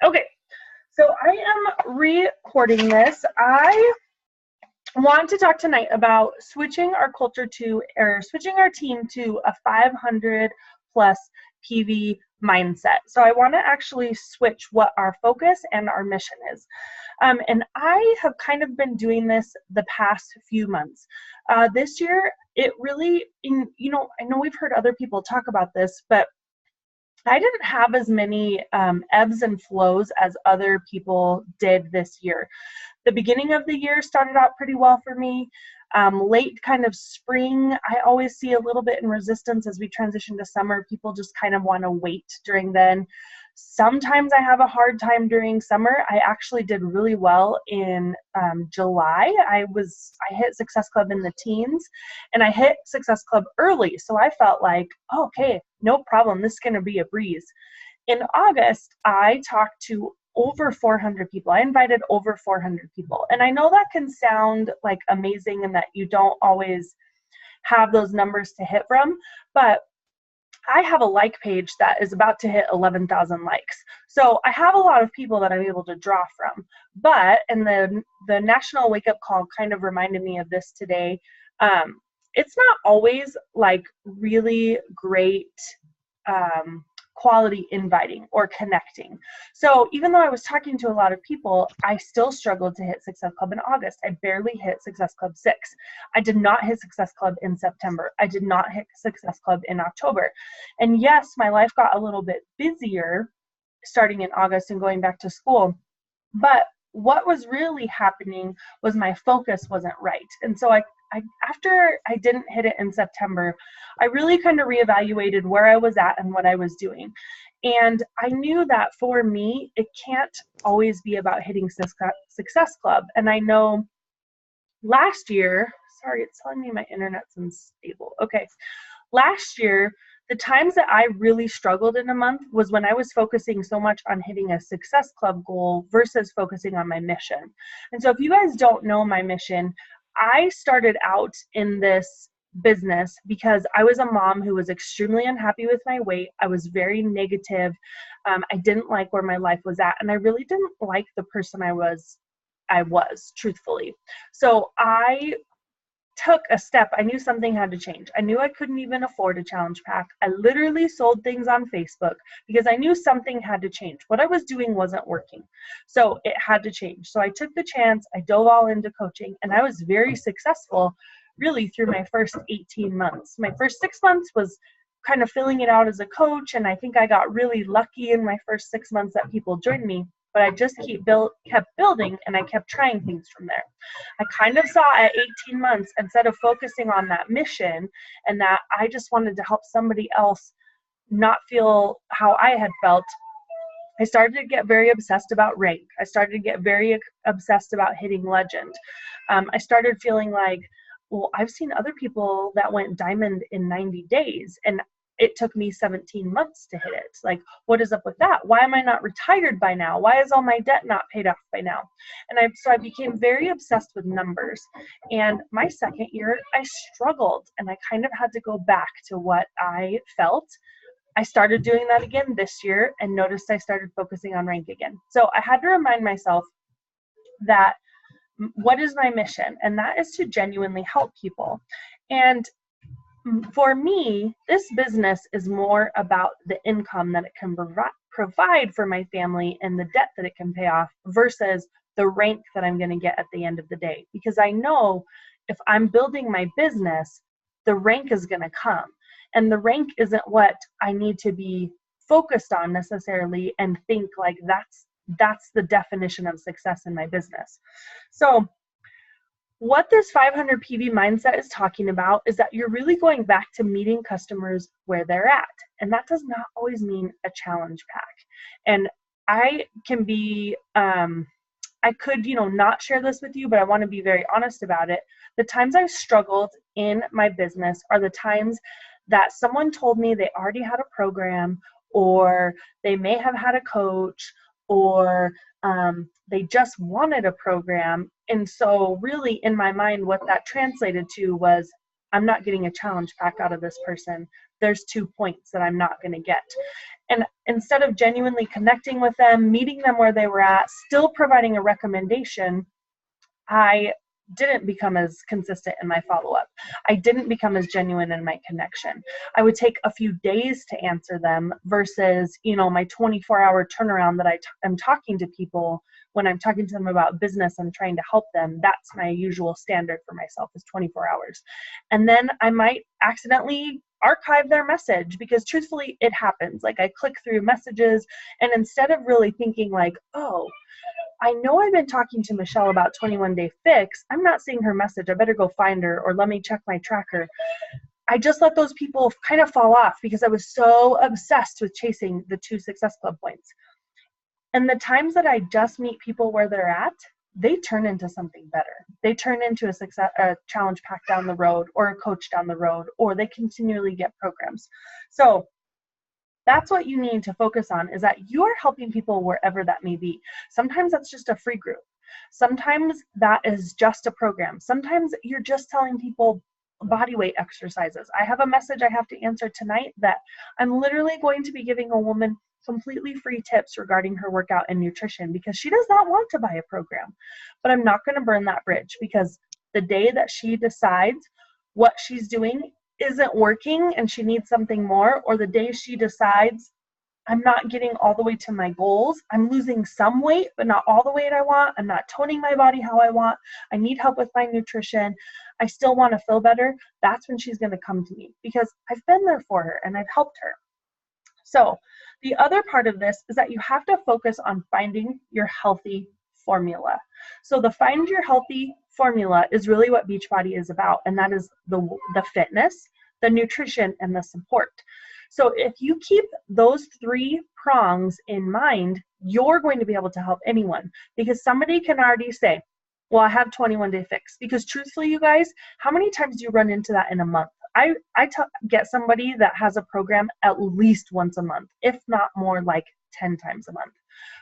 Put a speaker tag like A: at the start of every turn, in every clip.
A: Okay, so I am recording this. I want to talk tonight about switching our culture to, or switching our team to a 500 plus PV mindset. So I want to actually switch what our focus and our mission is. And I have kind of been doing this the past few months. This year, it really, I know we've heard other people talk about this, but I didn't have as many ebbs and flows as other people did this year. The beginning of the year started out pretty well for me. Late kind of spring, I always see a little bit in resistance as we transition to summer. People just kind of want to wait during then. Sometimes I have a hard time during summer. I actually did really well in July. I hit Success Club in the teens, and I hit Success Club early. So I felt like, oh, okay, no problem. This is going to be a breeze. In August, I talked to over 400 people. I invited over 400 people. And I know that can sound like amazing and that you don't always have those numbers to hit from, but I have a like page that is about to hit 11,000 likes. So I have a lot of people that I'm able to draw from. But, and the National Wake Up Call kind of reminded me of this today. It's not always like really great quality inviting or connecting. So even though I was talking to a lot of people, I still struggled to hit Success Club in August. I barely hit Success Club 6. I did not hit Success Club in September. I did not hit Success Club in October. And yes, my life got a little bit busier starting in August and going back to school. But what was really happening was my focus wasn't right. And so after I didn't hit it in September, I really kind of reevaluated where I was at and what I was doing. And I knew that for me, it can't always be about hitting Success Club. And I know last year, sorry, it's telling me my internet's unstable. Okay. Last year, the times that I really struggled in a month was when I was focusing so much on hitting a Success Club goal versus focusing on my mission. And so if you guys don't know my mission, I started out in this business because I was a mom who was extremely unhappy with my weight. I was very negative. I didn't like where my life was at, and I really didn't like the person I was, truthfully. So I took a step. I knew something had to change. I knew I couldn't even afford a challenge pack. I literally sold things on Facebook because I knew something had to change. What I was doing wasn't working. So it had to change. So I took the chance. I dove all into coaching, and I was very successful really through my first 18 months. My first 6 months was kind of filling it out as a coach, and I think I got really lucky in my first 6 months that people joined me. But I just kept building, and I kept trying things from there. I kind of saw at 18 months, instead of focusing on that mission and that I just wanted to help somebody else not feel how I had felt, I started to get very obsessed about rank. I started to get very obsessed about hitting legend. I started feeling like, well, I've seen other people that went diamond in 90 days, and it took me 17 months to hit it. Like, what is up with that? Why am I not retired by now? Why is all my debt not paid off by now? And so I became very obsessed with numbers. And my second year, I struggled, and I kind of had to go back to what I felt. I started doing that again this year and noticed I started focusing on rank again. So I had to remind myself that what is my mission? And that is to genuinely help people. And for me, this business is more about the income that it can provide for my family and the debt that it can pay off versus the rank that I'm going to get at the end of the day. Because I know if I'm building my business, the rank is going to come. And the rank isn't what I need to be focused on necessarily and think like that's the definition of success in my business. So what this 500 PV mindset is talking about is that you're really going back to meeting customers where they're at. And that does not always mean a challenge pack. And I can be, I could, not share this with you, but I want to be very honest about it. The times I've struggled in my business are the times that someone told me they already had a program, or they may have had a coach, or they just wanted a program. And so really in my mind, what that translated to was, I'm not getting a challenge pack out of this person. There's 2 points that I'm not going to get. And instead of genuinely connecting with them, meeting them where they were at, still providing a recommendation, I didn't become as consistent in my follow-up. I didn't become as genuine in my connection. I would take a few days to answer them versus, my 24-hour turnaround that I'm talking to people when I'm talking to them about business and trying to help them. That's my usual standard for myself, is 24 hours. And then I might accidentally archive their message, because truthfully, it happens. Like, I click through messages, and instead of really thinking like, oh, I know I've been talking to Michelle about 21 Day Fix. I'm not seeing her message. I better go find her, or let me check my tracker. I just let those people kind of fall off because I was so obsessed with chasing the 2 Success Club points. And the times that I just meet people where they're at, they turn into something better. They turn into a challenge pack down the road, or a coach down the road, or they continually get programs. So that's what you need to focus on, is that you are helping people wherever that may be. Sometimes that's just a free group. Sometimes that is just a program. Sometimes you're just telling people body weight exercises. I have a message I have to answer tonight that I'm literally going to be giving a woman completely free tips regarding her workout and nutrition, because she does not want to buy a program. But I'm not going to burn that bridge, because the day that she decides what she's doing isn't working and she needs something more, or the day she decides I'm not getting all the way to my goals, I'm losing some weight but not all the weight I want, I'm not toning my body how I want, I need help with my nutrition, I still want to feel better, that's when she's going to come to me, because I've been there for her and I've helped her. So the other part of this is that you have to focus on finding your healthy formula. So the Find Your Healthy formula is really what Beachbody is about, and that is the fitness, the nutrition, and the support. So if you keep those 3 prongs in mind, you're going to be able to help anyone, because somebody can already say, well, I have 21 Day Fix. Because truthfully, you guys, how many times do you run into that in a month? I get somebody that has a program at least once a month, if not more, like 10 times a month.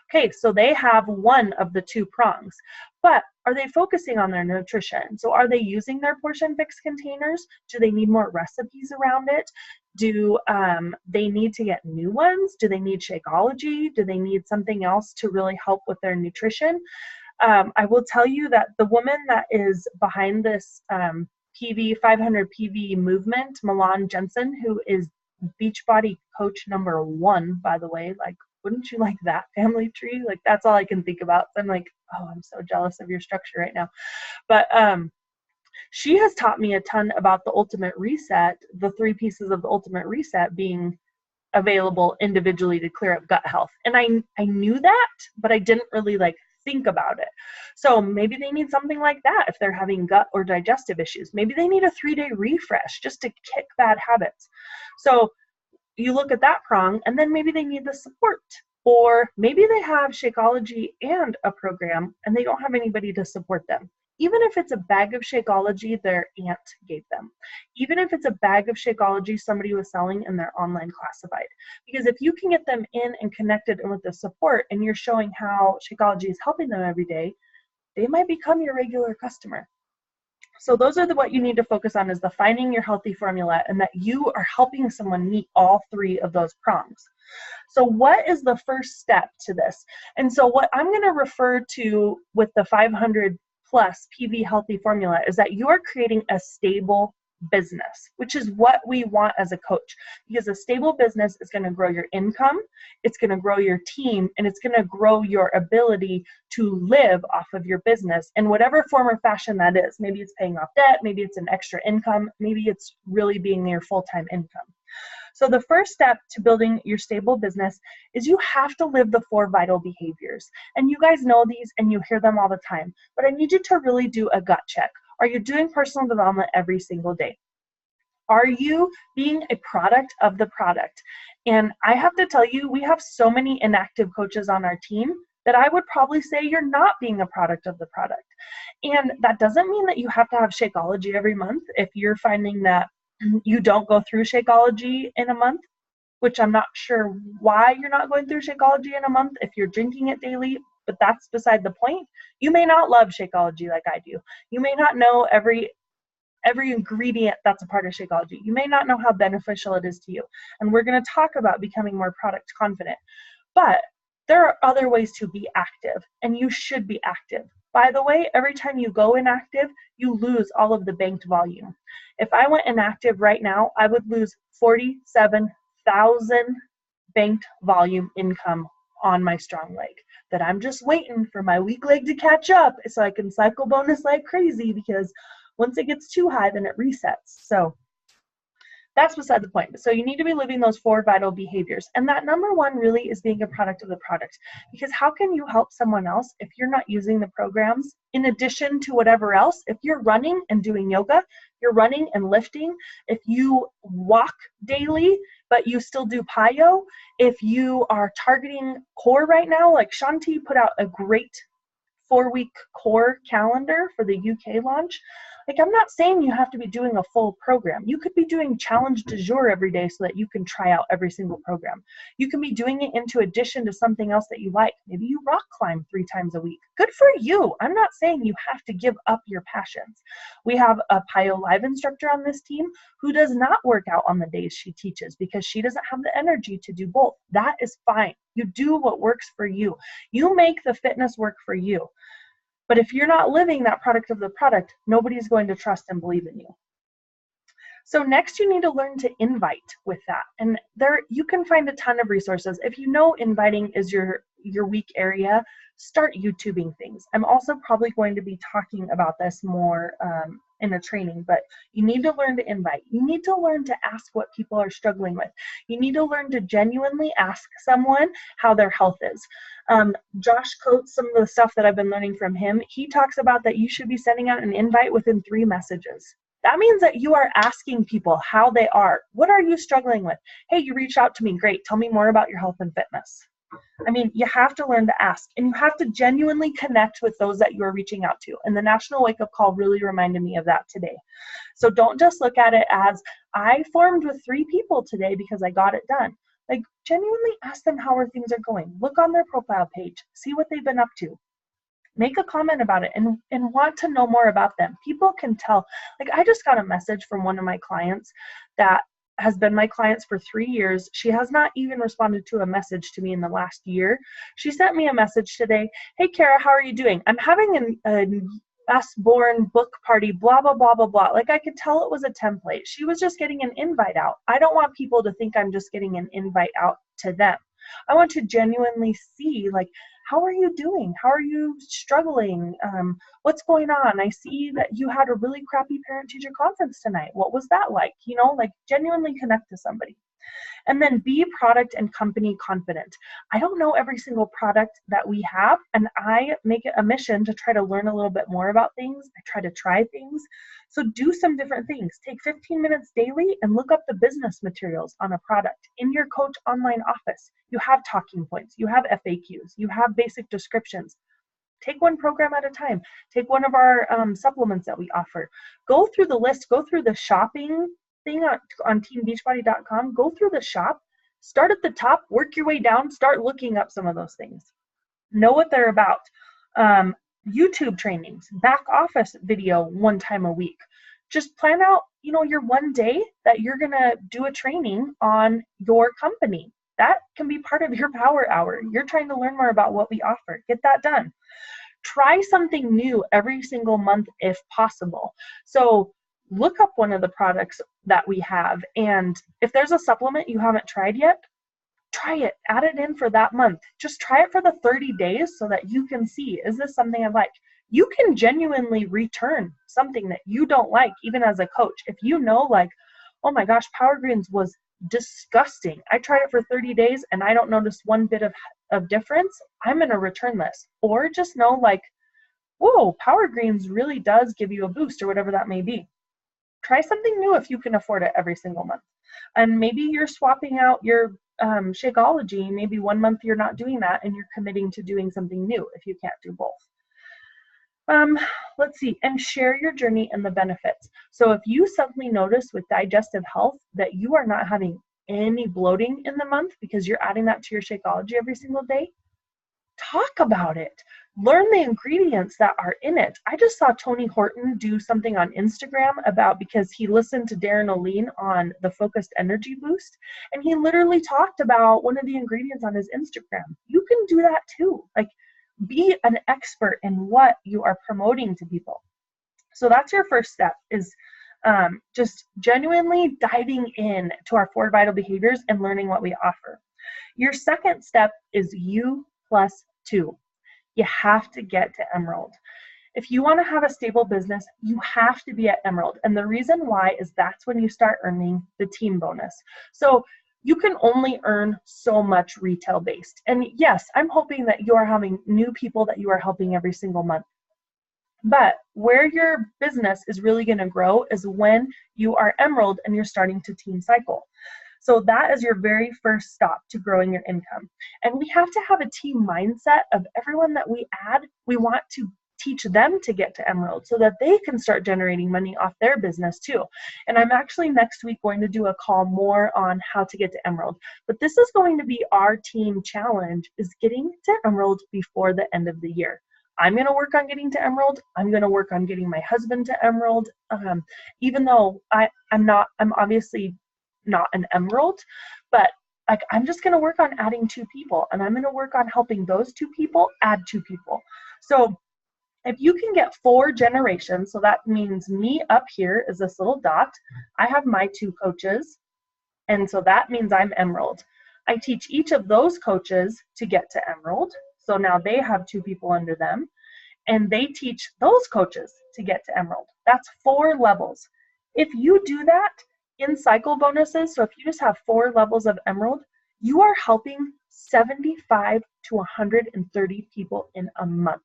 A: Okay, so they have one of the 2 prongs, but are they focusing on their nutrition? So are they using their Portion Fix containers? Do they need more recipes around it? Do they need to get new ones? Do they need Shakeology? Do they need something else to really help with their nutrition? I will tell you that the woman that is behind this PV 500 PV movement, Milan Jensen, who is Beachbody coach number 1, by the way, like, wouldn't you like that family tree? Like, that's all I can think about. I'm like, oh, I'm so jealous of your structure right now. But she has taught me a ton about the Ultimate Reset, the 3 pieces of the Ultimate Reset being available individually to clear up gut health. And I knew that, but I didn't really think about it. So maybe they need something like that if they're having gut or digestive issues. Maybe they need a 3-day refresh just to kick bad habits. So you look at that prong, and then maybe they need the support, or maybe they have Shakeology and a program and they don't have anybody to support them. Even if it's a bag of Shakeology their aunt gave them, even if it's a bag of Shakeology somebody was selling in their online classified. Because if you can get them in and connected and with the support, and you're showing how Shakeology is helping them every day, they might become your regular customer. So those are what you need to focus on, is the Finding Your Healthy formula, and that you are helping someone meet all 3 of those prongs. So what is the first step to this? And so what I'm going to refer to with the 500 plus PV Healthy formula is that you are creating a stable business, which is what we want as a coach, because a stable business is going to grow your income, it's going to grow your team, and it's going to grow your ability to live off of your business in whatever form or fashion that is. Maybe it's paying off debt, maybe it's an extra income, maybe it's really being your full-time income. So the first step to building your stable business is you have to live the 4 vital behaviors. And you guys know these and you hear them all the time, but I need you to really do a gut check. Are you doing personal development every single day? Are you being a product of the product? And I have to tell you, we have so many inactive coaches on our team that I would probably say you're not being a product of the product. And that doesn't mean that you have to have Shakeology every month. If you're finding that you don't go through Shakeology in a month, which I'm not sure why you're not going through Shakeology in a month if you're drinking it daily, but that's beside the point. You may not love Shakeology like I do. You may not know every every ingredient that's a part of Shakeology. You may not know how beneficial it is to you. And we're going to talk about becoming more product confident. But there are other ways to be active, and you should be active. By the way, every time you go inactive, you lose all of the banked volume. If I went inactive right now, I would lose 47,000 banked volume income on my strong leg that I'm just waiting for my weak leg to catch up so I can cycle bonus like crazy, because once it gets too high, then it resets. So that's beside the point. So you need to be living those 4 vital behaviors. And that number 1 really is being a product of the product. Because how can you help someone else if you're not using the programs in addition to whatever else? If you're running and doing yoga, you're running and lifting, if you walk daily, but you still do PiYo, if you are targeting core right now, like Shanti put out a great 4-week core calendar for the UK launch. Like, I'm not saying you have to be doing a full program. You could be doing challenge du jour every day so that you can try out every single program. You can be doing it into addition to something else that you like. Maybe you rock climb 3 times a week. Good for you. I'm not saying you have to give up your passions. We have a PiYo Live instructor on this team who does not work out on the days she teaches because she doesn't have the energy to do both. That is fine. You do what works for you. You make the fitness work for you. But if you're not living that product of the product, nobody's going to trust and believe in you. So next, you need to learn to invite with that. And there you can find a ton of resources. If you know inviting is your weak area, start YouTubing things. I'm also probably going to be talking about this more in a training, but you need to learn to invite. You need to learn to ask what people are struggling with. You need to learn to genuinely ask someone how their health is. Josh Coates, some of the stuff that I've been learning from him, he talks about that you should be sending out an invite within 3 messages. That means that you are asking people how they are. What are you struggling with? Hey, you reached out to me. Great. Tell me more about your health and fitness. I mean, you have to learn to ask, and you have to genuinely connect with those that you're reaching out to. And the National Wake Up Call really reminded me of that today. So don't just look at it as, I formed with 3 people today because I got it done. Like, genuinely ask them how things are going. Look on their profile page, see what they've been up to. Make a comment about it and want to know more about them. People can tell. Like, I just got a message from one of my clients that has been my clients for 3 years. She has not even responded to a message to me in the last year. She sent me a message today. Hey, Kara, how are you doing? I'm having a US-born book party, blah, blah, blah, blah, blah. Like, I could tell it was a template. She was just getting an invite out. I don't want people to think I'm just getting an invite out to them. I want to genuinely see, like, how are you doing? How are you struggling? What's going on? I see that you had a really crappy parent-teacher conference tonight. What was that like? You know, like, genuinely connect to somebody. And then be product and company confident. I don't know every single product that we have, and I make it a mission to try to learn a little bit more about things. I try to try things. So do some different things. Take 15 minutes daily and look up the business materials on a product. In your Coach online office, you have talking points, you have FAQs, you have basic descriptions. Take one program at a time. Take one of our supplements that we offer. Go through the list, go through the shopping thing on teambeachbody.com, go through the shop, start at the top, work your way down, start looking up some of those things. Know what they're about. YouTube trainings, back office video 1 time a week. Just plan out, you know, your 1 day that you're going to do a training on your company. That can be part of your power hour. You're trying to learn more about what we offer. Get that done. Try something new every single month if possible. So look up one of the products that we have, and if there's a supplement you haven't tried yet, try it. Add it in for that month. Just try it for the 30 days so that you can see, is this something I like? You can genuinely return something that you don't like, even as a coach. If you know, like, oh my gosh, Power Greens was disgusting. I tried it for 30 days and I don't notice 1 bit of difference. I'm going to return this. Or just know, like, whoa, Power Greens really does give you a boost, or whatever that may be. Try something new if you can afford it every single month. And maybe you're swapping out your Shakeology. Maybe 1 month you're not doing that and you're committing to doing something new if you can't do both. Let's see, and share your journey and the benefits. So if you suddenly notice with digestive health that you are not having any bloating in the month because you're adding that to your Shakeology every single day, talk about it. Learn the ingredients that are in it. I just saw Tony Horton do something on Instagram about, because he listened to Darren O'Lean on the Focused Energy Boost, and he literally talked about one of the ingredients on his Instagram. You can do that too. Like, be an expert in what you are promoting to people. So that's your first step, is just genuinely diving in to our 4 vital behaviors and learning what we offer. Your second step is U+2. You have to get to Emerald. If you want to have a stable business, you have to be at Emerald. And the reason why is that's when you start earning the team bonus. So you can only earn so much retail based. And yes, I'm hoping that you are having new people that you are helping every single month. But where your business is really going to grow is when you are Emerald and you're starting to team cycle. So that is your very first stop to growing your income. And we have to have a team mindset of everyone that we add, we want to teach them to get to Emerald so that they can start generating money off their business too. And I'm actually next week going to do a call more on how to get to Emerald. But this is going to be our team challenge, is getting to Emerald before the end of the year. I'm going to work on getting to Emerald. I'm going to work on getting my husband to Emerald. Even though I'm obviously not an Emerald, but like, I'm just going to work on adding 2 people, and I'm going to work on helping those 2 people add 2 people. So if you can get 4 generations, so that means me up here is this little dot. I have my 2 coaches, and so that means I'm Emerald. I teach each of those coaches to get to Emerald. So now they have 2 people under them, and they teach those coaches to get to Emerald. That's 4 levels. If you do that in cycle bonuses, so if you just have 4 levels of Emerald, you are helping 75 to 130 people in a month.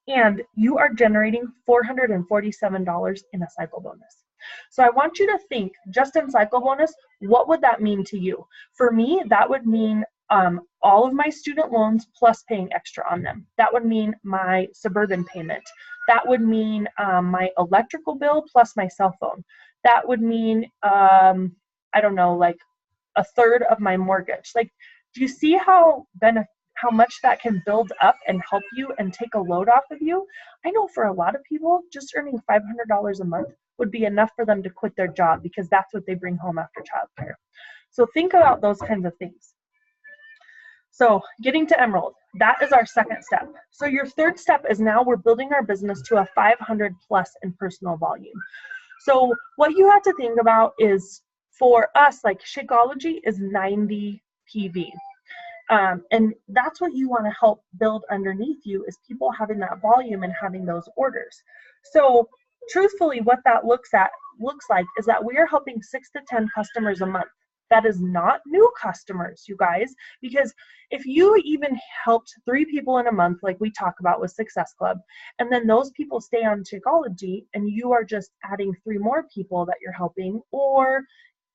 A: And you are generating $447 in a cycle bonus. So I want you to think, just in cycle bonus, what would that mean to you? For me, that would mean all of my student loans plus paying extra on them. That would mean my Suburban payment. That would mean my electrical bill plus my cell phone. That would mean, I don't know, like a third of my mortgage. Like, do you see how much that can build up and help you and take a load off of you? I know for a lot of people, just earning $500 a month would be enough for them to quit their job, because that's what they bring home after childcare. So think about those kinds of things. So getting to Emerald, that is our second step. So your third step is now we're building our business to a 500 plus in personal volume. So what you have to think about is, for us, like Shakeology is 90 PV. And that's what you want to help build underneath you, is people having that volume and having those orders. So truthfully, what that looks like is that we are helping 6 to 10 customers a month. That is not new customers, you guys, because if you even helped 3 people in a month, like we talk about with Success Club, and then those people stay on Shakeology and you are just adding 3 more people that you're helping, or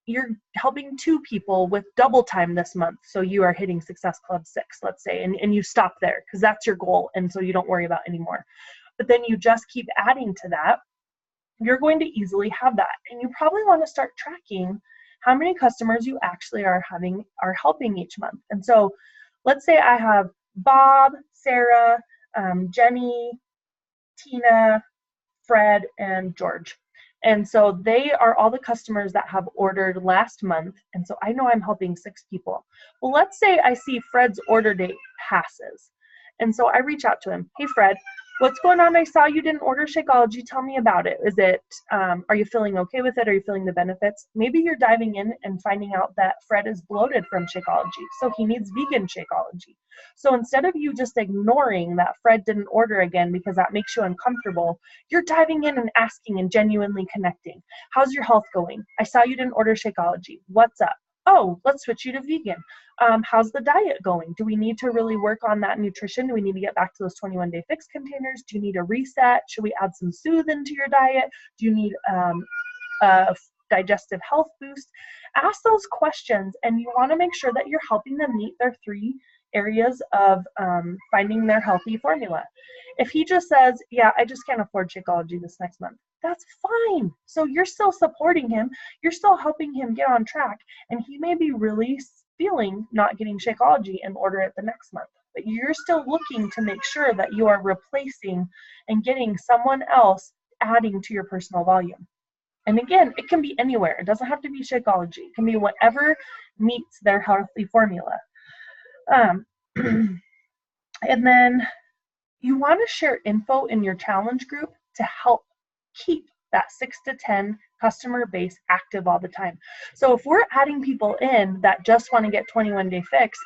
A: you're helping 2 people with double time this month, so you are hitting Success Club 6, let's say, and you stop there because that's your goal, and so you don't worry about anymore. But then you just keep adding to that, you're going to easily have that. And you probably want to start tracking how many customers you actually are helping each month. And so let's say I have Bob, Sarah, Jenny, Tina, Fred, and George. And so they are all the customers that have ordered last month. And so I know I'm helping 6 people. Well, let's say I see Fred's order date passes. And so I reach out to him. Hey, Fred, what's going on? I saw you didn't order Shakeology. Tell me about it. Is it, are you feeling okay with it? Are you feeling the benefits? Maybe you're diving in and finding out that Fred is bloated from Shakeology, so he needs vegan Shakeology. So instead of you just ignoring that Fred didn't order again because that makes you uncomfortable, you're diving in and asking and genuinely connecting. How's your health going? I saw you didn't order Shakeology. What's up? Oh, let's switch you to vegan. How's the diet going? Do we need to really work on that nutrition? Do we need to get back to those 21-day fix containers? Do you need a reset? Should we add some Soothe into your diet? Do you need a digestive health boost? Ask those questions, and you want to make sure that you're helping them meet their 3 areas of finding their healthy formula. If he just says, yeah, I just can't afford Shakeology this next month, that's fine. So you're still supporting him. You're still helping him get on track. And he may be really feeling not getting Shakeology and order it the next month. but you're still looking to make sure that you are replacing and getting someone else adding to your personal volume. And again, it can be anywhere. It doesn't have to be Shakeology. It can be whatever meets their healthy formula. And then you want to share info in your challenge group to help keep that 6 to 10 customer base active all the time. So if we're adding people in that just want to get 21-day fix,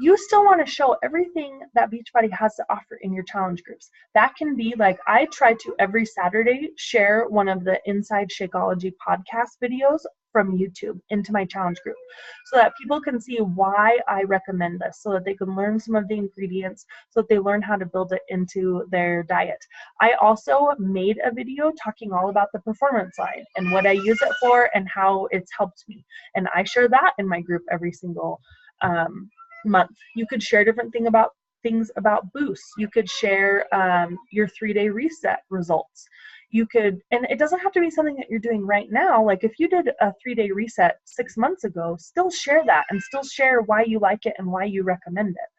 A: you still want to show everything that Beachbody has to offer in your challenge groups. That can be like, I try to every Saturday share one of the Inside Shakeology podcast videos from YouTube into my challenge group so that people can see why I recommend this, so that they can learn some of the ingredients, so that they learn how to build it into their diet. I also made a video talking all about the performance line and what I use it for and how it's helped me. And I share that in my group every single month. You could share different things about boosts. You could share your 3-day reset results. You could, and it doesn't have to be something that you're doing right now. Like if you did a 3-day reset 6 months ago, still share that and still share why you like it and why you recommend it.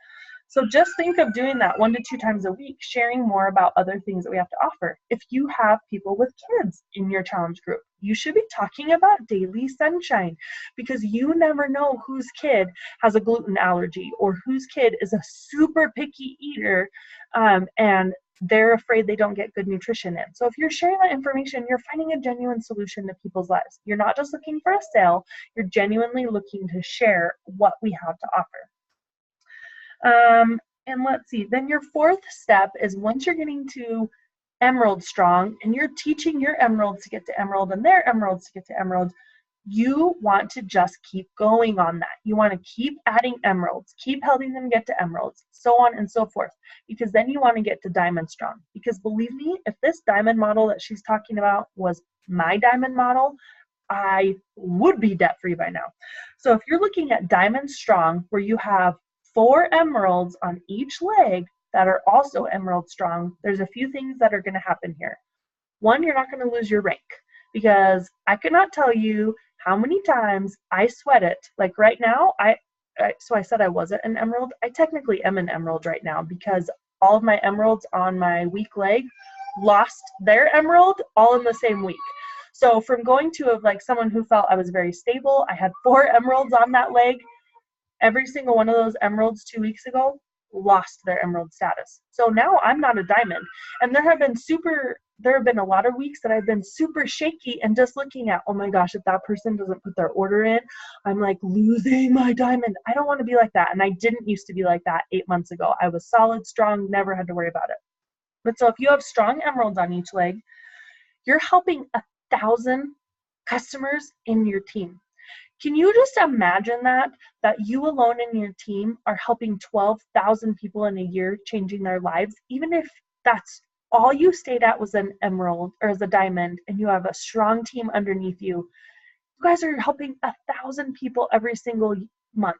A: So just think of doing that 1 to 2 times a week, sharing more about other things that we have to offer. If you have people with kids in your challenge group, you should be talking about Daily Sunshine, because you never know whose kid has a gluten allergy or whose kid is a super picky eater, and they're afraid they don't get good nutrition in. So if you're sharing that information, you're finding a genuine solution to people's lives. You're not just looking for a sale, you're genuinely looking to share what we have to offer. And let's see, then your 4th step is once you're getting to Emerald Strong and you're teaching your emeralds to get to Emerald and their emeralds to get to Emerald, you want to just keep going on that. You want to keep adding emeralds, keep helping them get to emeralds, so on and so forth, because then you want to get to Diamond Strong. Because believe me, if this diamond model that she's talking about was my diamond model, I would be debt-free by now. So if you're looking at Diamond Strong, where you have 4 emeralds on each leg that are also Emerald Strong, there's a few things that are going to happen here. One, you're not going to lose your rank, because I cannot tell you how many times I sweat it. Like right now, so I said I wasn't an emerald. I technically am an emerald right now, because all of my emeralds on my weak leg lost their emerald all in the same week. So from going to like someone who felt I was very stable, I had 4 emeralds on that leg. Every single one of those emeralds 2 weeks ago lost their emerald status. So now I'm not a diamond. And there have been a lot of weeks that I've been super shaky and just looking at, oh my gosh, if that person doesn't put their order in, I'm like losing my diamond. I don't want to be like that. And I didn't used to be like that 8 months ago. I was solid, strong, never had to worry about it. But so if you have strong emeralds on each leg, you're helping 1,000 customers in your team. Can you just imagine that you alone in your team are helping 12,000 people in a year changing their lives? Even if that's all you stayed at was an emerald or as a diamond, and you have a strong team underneath you, you guys are helping 1,000 people every single month.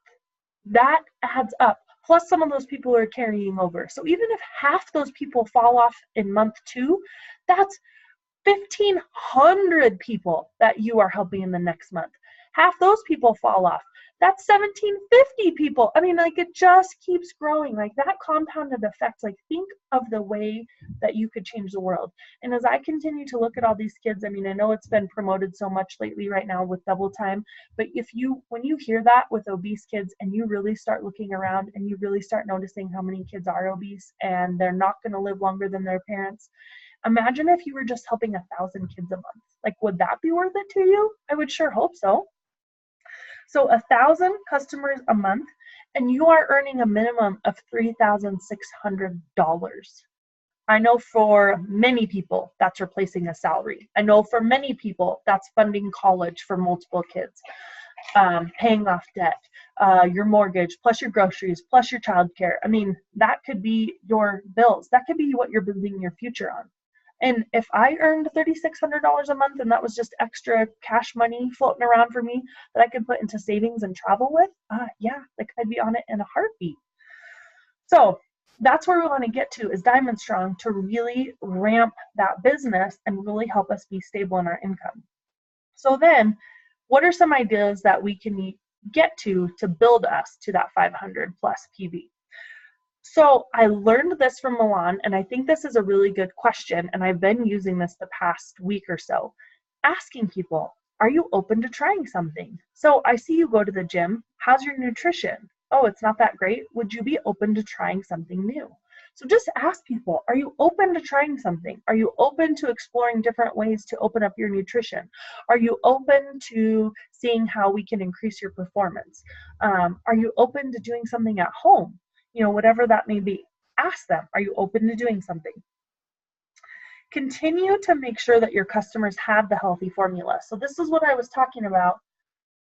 A: That adds up. Plus some of those people are carrying over. So even if half those people fall off in month 2, that's 1,500 people that you are helping in the next month. Half those people fall off. That's 1,750 people. I mean, like, it just keeps growing. Like, that compounded effect, like, think of the way that you could change the world. And as I continue to look at all these kids, I mean, I know it's been promoted so much lately right now with double time, but when you hear that with obese kids and you really start looking around and you really start noticing how many kids are obese and they're not going to live longer than their parents, imagine if you were just helping 1,000 kids a month. Like, would that be worth it to you? I would sure hope so. So 1,000 customers a month, and you are earning a minimum of $3,600. I know for many people that's replacing a salary. I know for many people that's funding college for multiple kids, paying off debt, your mortgage, plus your groceries, plus your childcare. I mean, that could be your bills. That could be what you're building your future on. And if I earned $3,600 a month and that was just extra cash money floating around for me that I could put into savings and travel with, yeah, like I'd be on it in a heartbeat. So that's where we want to get to, is Diamond Strong, to really ramp that business and really help us be stable in our income. So then, what are some ideas that we can get to build us to that 500 plus PV? So I learned this from Milan, and I think this is a really good question, and I've been using this the past week or so. Asking people, are you open to trying something? So I see you go to the gym. How's your nutrition? Oh, it's not that great. Would you be open to trying something new? So just ask people, are you open to trying something? Are you open to exploring different ways to open up your nutrition? Are you open to seeing how we can increase your performance? Are you open to doing something at home? Whatever that may be. Ask them, are you open to doing something? Continue to make sure that your customers have the healthy formula. So this is what I was talking about.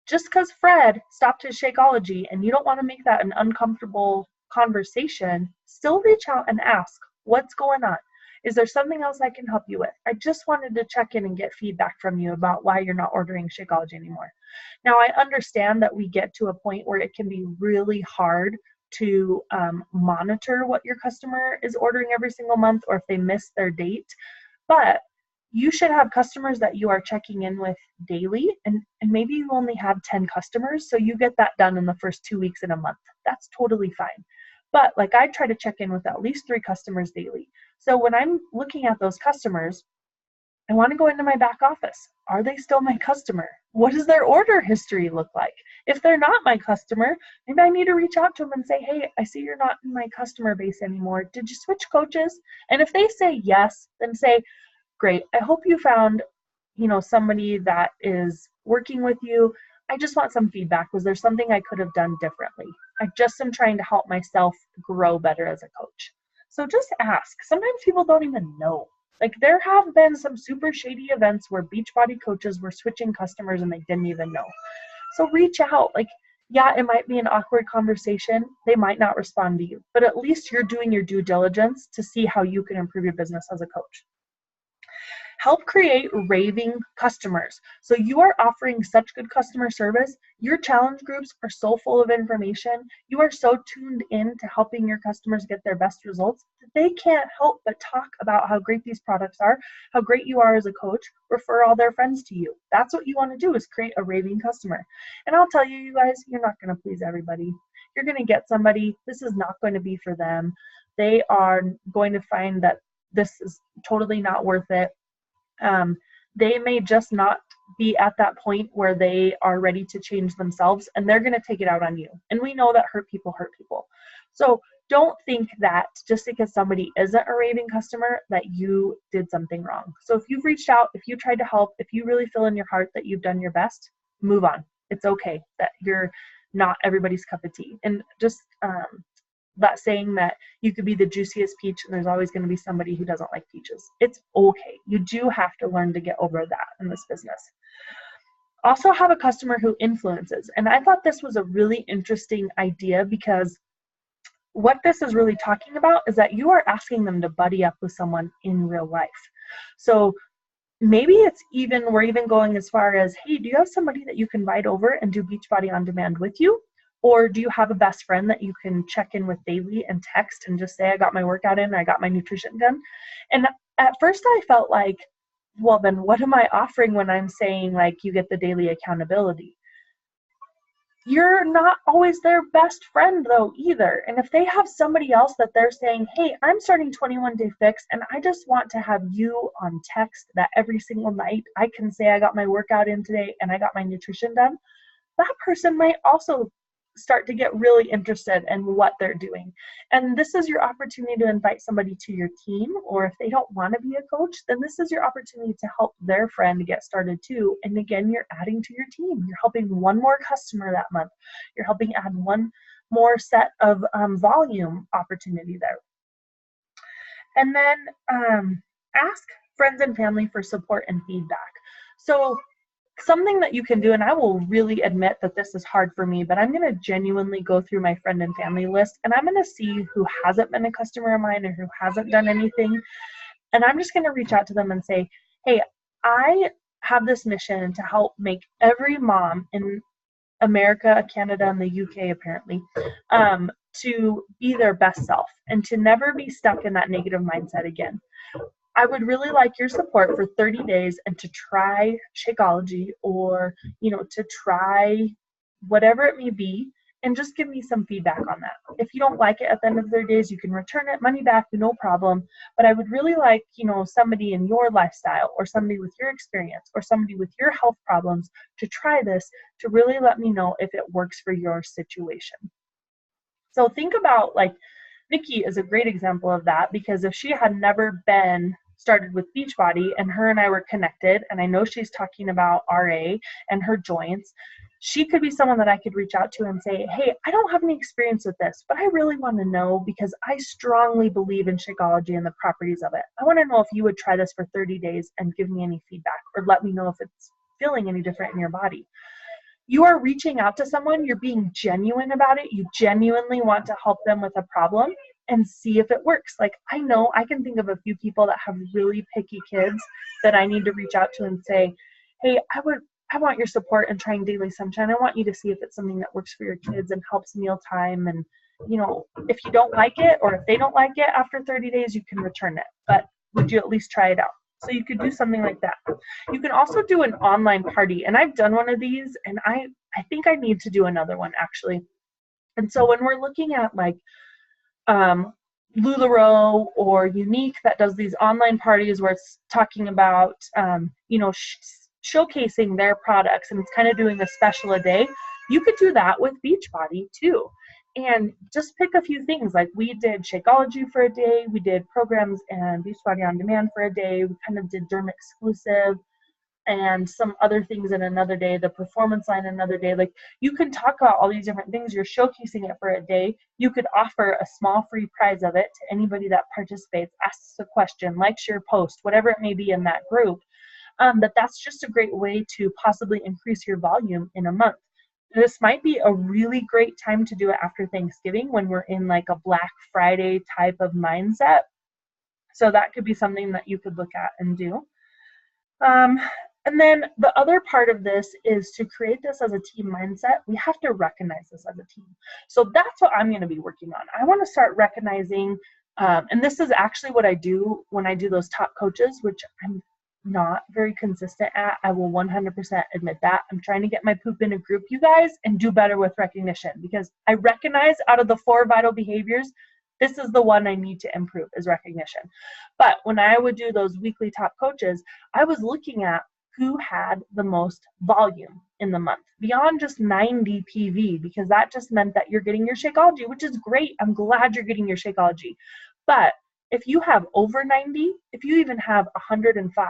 A: Just because Fred stopped his Shakeology and you don't want to make that an uncomfortable conversation, still reach out and ask, what's going on? Is there something else I can help you with? I just wanted to check in and get feedback from you about why you're not ordering Shakeology anymore. Now, I understand that we get to a point where it can be really hard to monitor what your customer is ordering every single month, or if they miss their date. But you should have customers that you are checking in with daily, and maybe you only have 10 customers, so you get that done in the first 2 weeks in a month. That's totally fine. But like, I try to check in with at least 3 customers daily. So when I'm looking at those customers, I want to go into my back office. Are they still my customer? What does their order history look like? If they're not my customer, maybe I need to reach out to them and say, hey, I see you're not in my customer base anymore. Did you switch coaches? And if they say yes, then say, great, I hope you found, somebody that is working with you. I just want some feedback. Was there something I could have done differently? I just am trying to help myself grow better as a coach. So just ask. Sometimes people don't even know. Like, there have been some super shady events where Beachbody coaches were switching customers and they didn't even know. So reach out. Like, yeah, it might be an awkward conversation. They might not respond to you, but at least you're doing your due diligence to see how you can improve your business as a coach. Help create raving customers. So you are offering such good customer service. Your challenge groups are so full of information. You are so tuned in to helping your customers get their best results that they can't help but talk about how great these products are, how great you are as a coach, refer all their friends to you. That's what you want to do, is create a raving customer. And I'll tell you, you guys, you're not going to please everybody. You're going to get somebody, this is not going to be for them. They are going to find that this is totally not worth it. They may just not be at that point where they are ready to change themselves, and they're going to take it out on you. And we know that hurt people hurt people. So don't think that just because somebody isn't a raving customer that you did something wrong. So if you've reached out, if you tried to help, if you really feel in your heart that you've done your best, move on. It's okay that you're not everybody's cup of tea. And just that saying that you could be the juiciest peach and there's always going to be somebody who doesn't like peaches. It's okay. You do have to learn to get over that in this business. Also have a customer who influences. And I thought this was a really interesting idea, because what this is really talking about is that you are asking them to buddy up with someone in real life. So maybe we're even going as far as, hey, do you have somebody that you can invite over and do Beachbody On Demand with you? Or do you have a best friend that you can check in with daily and text and just say, I got my workout in, I got my nutrition done? And at first I felt like, well, then what am I offering when I'm saying, like, you get the daily accountability? You're not always their best friend though either. And if they have somebody else that they're saying, hey, I'm starting 21 Day Fix and I just want to have you on text that every single night I can say I got my workout in today and I got my nutrition done, that person might also start to get really interested in what they're doing. And this is your opportunity to invite somebody to your team, or if they don't want to be a coach, then this is your opportunity to help their friend get started too. And again, you're adding to your team. You're helping one more customer that month. You're helping add one more set of volume opportunity there. And then ask friends and family for support and feedback. So something that you can do, and I will really admit that this is hard for me, but I'm going to genuinely go through my friend and family list, and I'm going to see who hasn't been a customer of mine or who hasn't done anything. And I'm just going to reach out to them and say, hey, I have this mission to help make every mom in America, Canada, and the UK apparently, to be their best self and to never be stuck in that negative mindset again. I would really like your support for 30 days and to try Shakeology, or, to try whatever it may be, and just give me some feedback on that. If you don't like it at the end of 30 days, you can return it, money back, no problem. But I would really like, somebody in your lifestyle or somebody with your experience or somebody with your health problems to try this to really let me know if it works for your situation. So think about, like, Nikki is a great example of that, because if she had never been started with Beachbody and her and I were connected, and I know she's talking about RA and her joints, she could be someone that I could reach out to and say, hey, I don't have any experience with this, but I really want to know because I strongly believe in Shakeology and the properties of it. I want to know if you would try this for 30 days and give me any feedback, or let me know if it's feeling any different in your body. You are reaching out to someone, you're being genuine about it, you genuinely want to help them with a problem and see if it works. Like, I know I can think of a few people that have really picky kids that I need to reach out to and say, hey, I want your support in trying Daily Sunshine. I want you to see if it's something that works for your kids and helps mealtime. And, if you don't like it, or if they don't like it after 30 days, you can return it. But would you at least try it out? So you could do something like that. You can also do an online party. And I've done one of these, and I think I need to do another one, actually. And so when we're looking at, like, LuLaRoe or Unique that does these online parties where it's talking about, showcasing their products, and it's kind of doing a special a day, you could do that with Beachbody too. And just pick a few things. Like, we did Shakeology for a day, we did programs and Beachbody On Demand for a day, we kind of did Derm Exclusive and some other things in another day, the performance line another day. Like, you can talk about all these different things. You're showcasing it for a day. You could offer a small free prize of it to anybody that participates, asks a question, likes your post, whatever it may be in that group. But that's just a great way to possibly increase your volume in a month. This might be a really great time to do it after Thanksgiving, when we're in like a Black Friday type of mindset. So that could be something that you could look at and do. And then the other part of this is to create this as a team mindset. We have to recognize this as a team. So that's what I'm going to be working on. I want to start recognizing, and this is actually what I do when I do those top coaches, which I'm not very consistent at. I will 100% admit that. I'm trying to get my poop in a group, you guys, and do better with recognition, because I recognize out of the 4 vital behaviors, this is the one I need to improve, is recognition. But when I would do those weekly top coaches, I was looking at who had the most volume in the month beyond just 90 PV, because that just meant that you're getting your Shakeology, which is great. I'm glad you're getting your Shakeology. But if you have over 90, if you even have 105,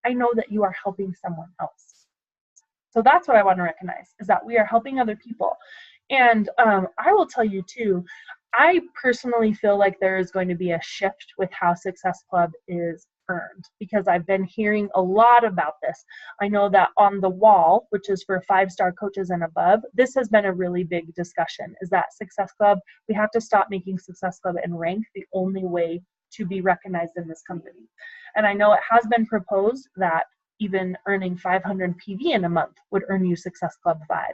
A: I know that you are helping someone else. So that's what I want to recognize, is that we are helping other people. And I will tell you too, I personally feel like there is going to be a shift with how Success Club is earned, because I've been hearing a lot about this. I know that on the wall, which is for 5-star coaches and above, this has been a really big discussion, is that Success Club, we have to stop making Success Club and rank the only way to be recognized in this company. And I know it has been proposed that even earning 500 PV in a month would earn you Success Club 5,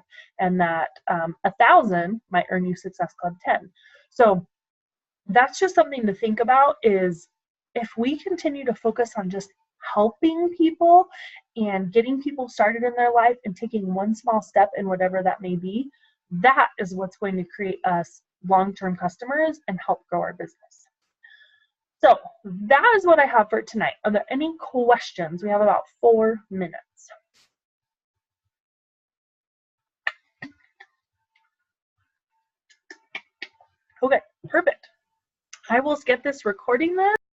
A: and that 1,000 might earn you Success Club 10. So that's just something to think about, is if we continue to focus on just helping people and getting people started in their life and taking one small step in whatever that may be, that is what's going to create us long-term customers and help grow our business. So that is what I have for tonight. Are there any questions? We have about 4 minutes. Okay, perfect. I will get this recording then.